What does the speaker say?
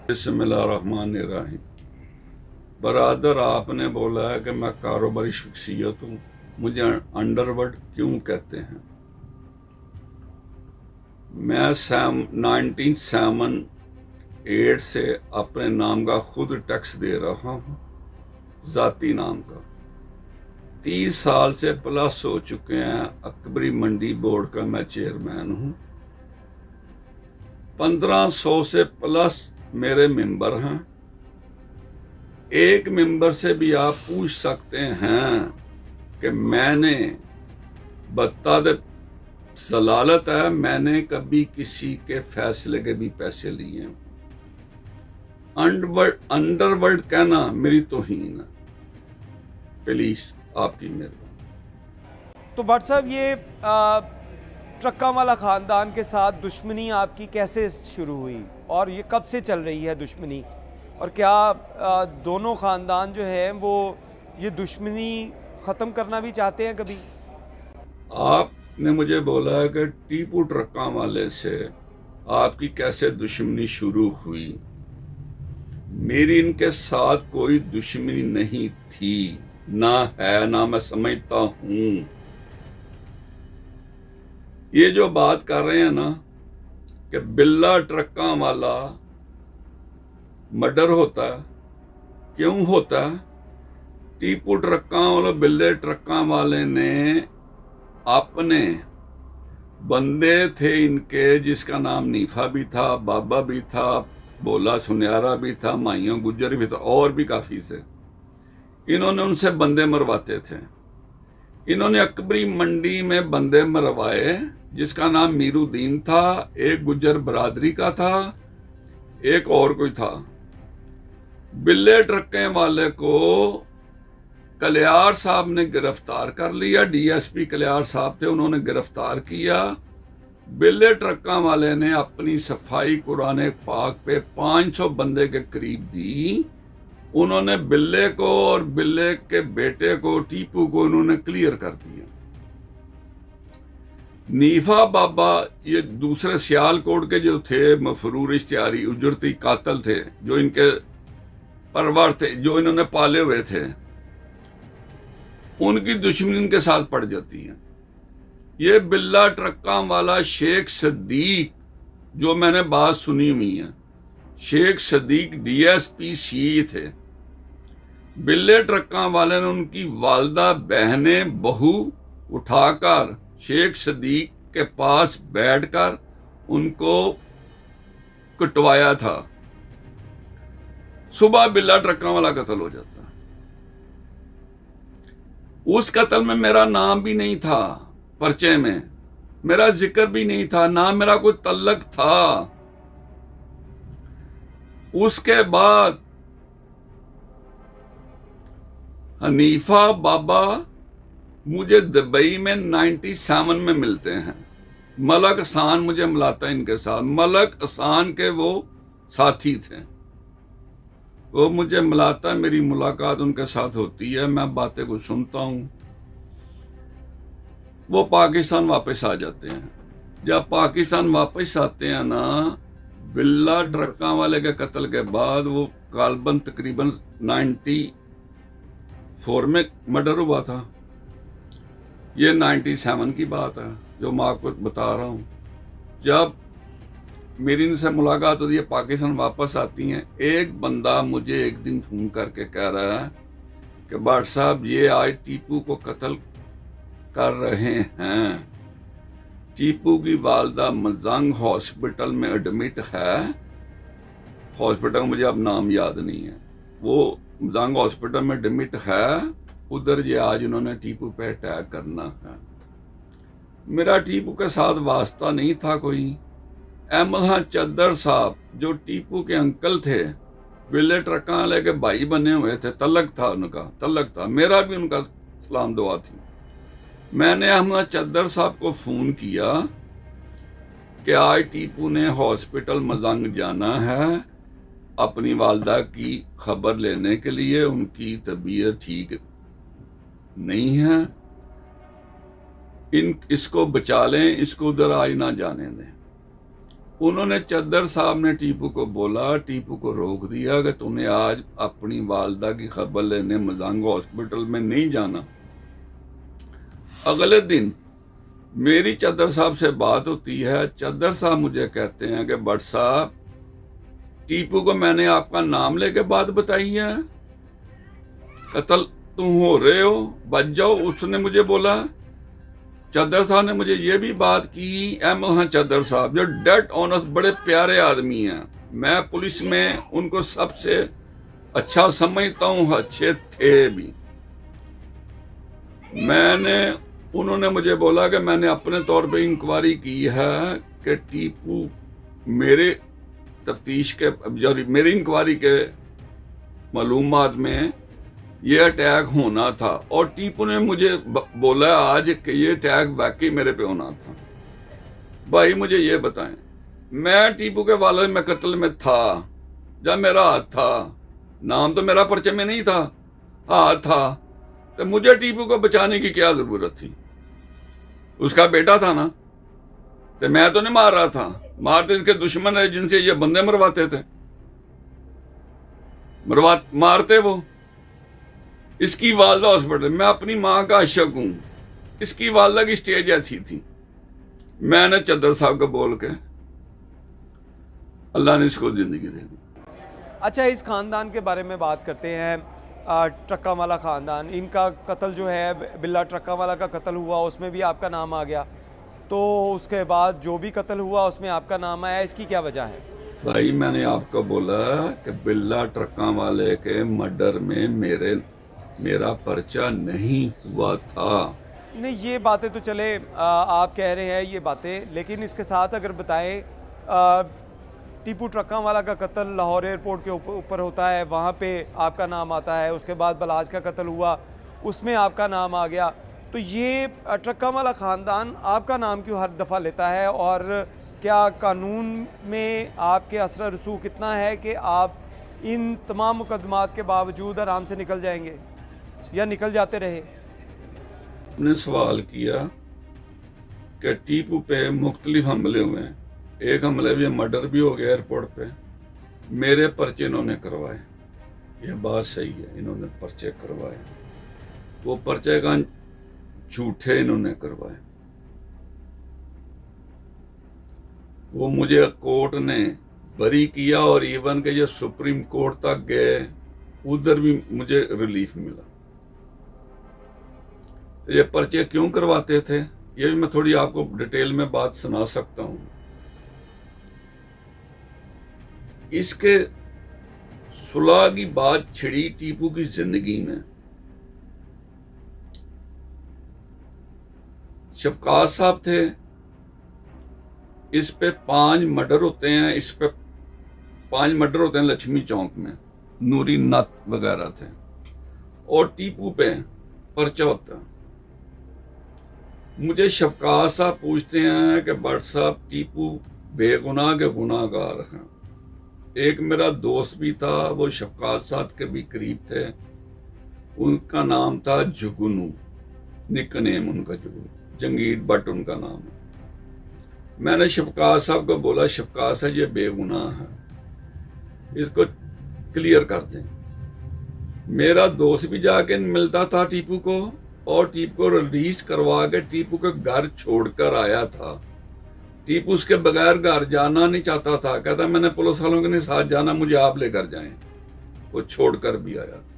बिस्मिल्लाहिर्रहमानिर्रहीम। बरादर, आपने बोला है कि मैं कारोबारी शख्सियत हूँ, मुझे अंडरवर्ल्ड क्यों कहते हैं? मैं 1978 से अपने नाम का खुद टैक्स दे रहा हूँ, ज़ाती नाम का। 30 साल से प्लस हो चुके हैं। अकबरी मंडी बोर्ड का मैं चेयरमैन हूँ। 1500 से प्लस मेरे मेंबर हैं। एक मेंबर से भी आप पूछ सकते हैं कि मैंने बता दे, जलालत है, मैंने कभी किसी के फैसले के भी पैसे लिए हैं। अंडरवर्ल्ड कहना मेरी तौहीन है। प्लीज आपकी मेहरबानी। तो भट्ट साहब, ये ट्रक्का वाला ख़ानदान के साथ दुश्मनी आपकी कैसे शुरू हुई और ये कब से चल रही है दुश्मनी? और क्या दोनों ख़ानदान जो है वो ये दुश्मनी ख़त्म करना भी चाहते हैं कभी? आपने मुझे बोला है कि टीपू ट्रक्का वाले से आपकी कैसे दुश्मनी शुरू हुई। मेरी इनके साथ कोई दुश्मनी नहीं थी, ना है, ना मैं समझता हूं। ये जो बात कर रहे हैं ना कि बिल्ला ट्रक्का वाला मर्डर होता है, क्यों होता है? टीपू ट्रक्का वाले, बिल्ले ट्रक्का वाले ने अपने बंदे थे इनके, जिसका नाम नीफा भी था, बाबा भी था, बोला सुनयारा भी था, माइयों गुज्जर भी था, और भी काफी से। इन्होंने उनसे बंदे मरवाते थे। इन्होंने अकबरी मंडी में बंदे मरवाए, जिसका नाम मीरुद्दीन था, एक गुज्जर बरादरी का था, एक और कोई था। बिल्ले ट्रक्के वाले को कलियार साहब ने गिरफ्तार कर लिया। डीएसपी कलियार साहब थे, उन्होंने गिरफ्तार किया। बिल्ले ट्रक्का वाले ने अपनी सफाई कुरान पाक पे 500 बंदे के करीब दी। उन्होंने बिल्ले को और बिल्ले के बेटे को, टीपू को, उन्होंने क्लियर कर दिया। नीफा बाबा ये दूसरे सियालकोट के जो थे, मफरूर इश्तियारी उजरती कातल थे, जो इनके परवर थे, जो इन्होंने पाले हुए थे, उनकी दुश्मनी इनके साथ पड़ जाती है। ये बिल्ला ट्रक्का वाला शेख सदीक, जो मैंने बात सुनी हुई है, शेख सदीक डीएसपी सी थे। बिल्ले ट्रक्का वाले ने उनकी वालदा, बहनें, बहू उठाकर शेख सदीक के पास बैठकर उनको कटवाया था। सुबह बिल्ला ट्रक्का वाला कत्ल हो जाता। उस कत्ल में मेरा नाम भी नहीं था, पर्चे में मेरा जिक्र भी नहीं था, ना मेरा कोई तल्लक था। उसके बाद हनीफा बाबा मुझे दुबई में 97 में मिलते हैं। मलक हसान मुझे मिलाता है इनके साथ। मलक हसान के वो साथी थे, वो मुझे मिलाता है, मेरी मुलाकात उनके साथ होती है, मैं बातें को सुनता हूं। वो पाकिस्तान वापस आ जाते हैं। जब पाकिस्तान वापस आते हैं ना, बिल्ला ट्रक्का वाले के कत्ल के बाद, वो गालबन तकरीबन 94 में मर्डर हुआ था। ये 97 की बात है जो मैं आपको बता रहा हूँ। जब मेरी इनसे मुलाकात होती है, पाकिस्तान वापस आती हैं, एक बंदा मुझे एक दिन फोन करके कह रहा है कि भट्ट साहब, ये आज टीपू को कत्ल कर रहे हैं। टीपू की वालदा मजंग हॉस्पिटल में एडमिट है। हॉस्पिटल मुझे अब नाम याद नहीं है, वो मजंग हॉस्पिटल में एडमिट है। उधर ये आज उन्होंने टीपू पे अटैक करना है। मेरा टीपू के साथ वास्ता नहीं था कोई। अहमद चद्दर साहब, जो टीपू के अंकल थे, बिल्ले ट्रक्का वाले के भाई बने हुए थे, तलक था उनका, तलक था। मेरा भी उनका सलाम दुआ थी। मैंने अहमद चद्दर साहब को फोन किया कि आज टीपू ने हॉस्पिटल मजंग जाना है अपनी वालदा की खबर लेने के लिए, उनकी तबीयत ठीक नहीं है, इसको बचा लें, इसको उधर आज ना जाने दें। उन्होंने चद्दर साहब ने टीपू को बोला, टीपू को रोक दिया कि तूने आज अपनी वालदा की खबर लेने मजांग हॉस्पिटल में नहीं जाना। अगले दिन मेरी चद्दर साहब से बात होती है। चद्दर साहब मुझे कहते हैं कि भट्ट साहब, टीपू को मैंने आपका नाम लेके बात बताई है, कत्ल तुम हो रहे हो, बच जाओ। उसने मुझे बोला। चद्दर साहब ने मुझे ये भी बात की, अहमद खान चद्दर साहब जो डेड ऑनेस्ट बड़े प्यारे आदमी हैं, मैं पुलिस में उनको सबसे अच्छा समझता हूँ, अच्छे थे भी। उन्होंने मुझे बोला कि मैंने अपने तौर पे इंक्वायरी की है कि टीपू मेरे तफ्तीश के मेरी इंक्वायरी के मालूमात में ये अटैक होना था, और टीपू ने मुझे बोला आज कि ये अटैक वाकई मेरे पे होना था। भाई मुझे ये बताएं, मैं टीपू के वाले में कत्ल में था, जब मेरा हाथ था, नाम तो मेरा पर्चे में नहीं था, हाथ था, तो मुझे टीपू को बचाने की क्या जरूरत थी? उसका बेटा था ना, तो मैं तो नहीं मार रहा था, मारते इसके दुश्मन है जिनसे ये बंदे मरवाते थे, मारते वो। इसकी वालदा हॉस्पिटल, मैं अपनी माँ का आशिक हूं, इसकी वालदा की स्टेज ऐसी थी। मैंने चद्दर साहब को बोल के अल्लाह ने इसको जिंदगी दे दी। अच्छा, इस ख़ानदान के बारे में बात करते हैं। ट्रक्का वाला ख़ानदान, इनका कत्ल जो है, बिल्ला ट्रक्का वाला का कत्ल हुआ, उसमें भी आपका नाम आ गया, तो उसके बाद जो भी कत्ल हुआ उसमें आपका नाम आया, इसकी क्या वजह है? भाई मैंने आपको बोला कि बिल्ला ट्रक्का वाले के मर्डर में मेरा पर्चा नहीं हुआ था। नहीं, ये बातें तो चले आप कह रहे हैं ये बातें, लेकिन इसके साथ अगर बताएं, टीपू ट्रक्का वाला का कत्ल लाहौर एयरपोर्ट के ऊपर होता है, वहाँ पे आपका नाम आता है। उसके बाद बलाज का कत्ल हुआ, उसमें आपका नाम आ गया। तो ये ट्रक्का वाला ख़ानदान आपका नाम क्यों हर दफ़ा लेता है? और क्या कानून में आपके असर रसूख इतना है कि आप इन तमाम मुकदमात के बावजूद आराम से निकल जाएंगे या निकल जाते रहे? ने सवाल किया कि टीपू पे मुख्तलिफ हमले हुए हैं, एक हमले में मर्डर भी हो गया एयरपोर्ट पे, मेरे पर्चे इन्होंने करवाए। यह बात सही है, इन्होंने पर्चे करवाए, वो पर्चे का झूठे इन्होंने करवाए। वो मुझे कोर्ट ने बरी किया, और इवन के ये सुप्रीम कोर्ट तक गए, उधर भी मुझे रिलीफ मिला। तो ये पर्चे क्यों करवाते थे, ये भी मैं थोड़ी आपको डिटेल में बात सुना सकता हूं। इसके सुलह की बात छिड़ी टीपू की जिंदगी में। शफकात साहब थे, इस पे 5 मर्डर होते हैं, इस पे 5 मर्डर होते हैं लक्ष्मी चौक में, नूरी नत वगैरह थे, और टीपू पे पर्चा होता है। मुझे शफकात साहब पूछते हैं कि भट्ट साहब, टीपू बेगुनाह के गुनाहगार हैं। एक मेरा दोस्त भी था, वो शफकात साहब के भी करीब थे, उनका नाम था जुगनू, निकनेम उनका जुगनू, जंगीर भट्ट उनका नाम है। मैंने शफकात साहब को बोला, शफकात साहब ये बेगुनाह है, इसको क्लियर कर दें। मेरा दोस्त भी जाके मिलता था टीपू को, और टीपू को रिलीज करवा के टीपू के घर छोड़कर आया था। टीपू उसके बगैर घर जाना नहीं चाहता था, कहता मैंने पुलिस वालों के नहीं साथ जाना, मुझे आप लेकर जाएं। वो छोड़कर भी आया था।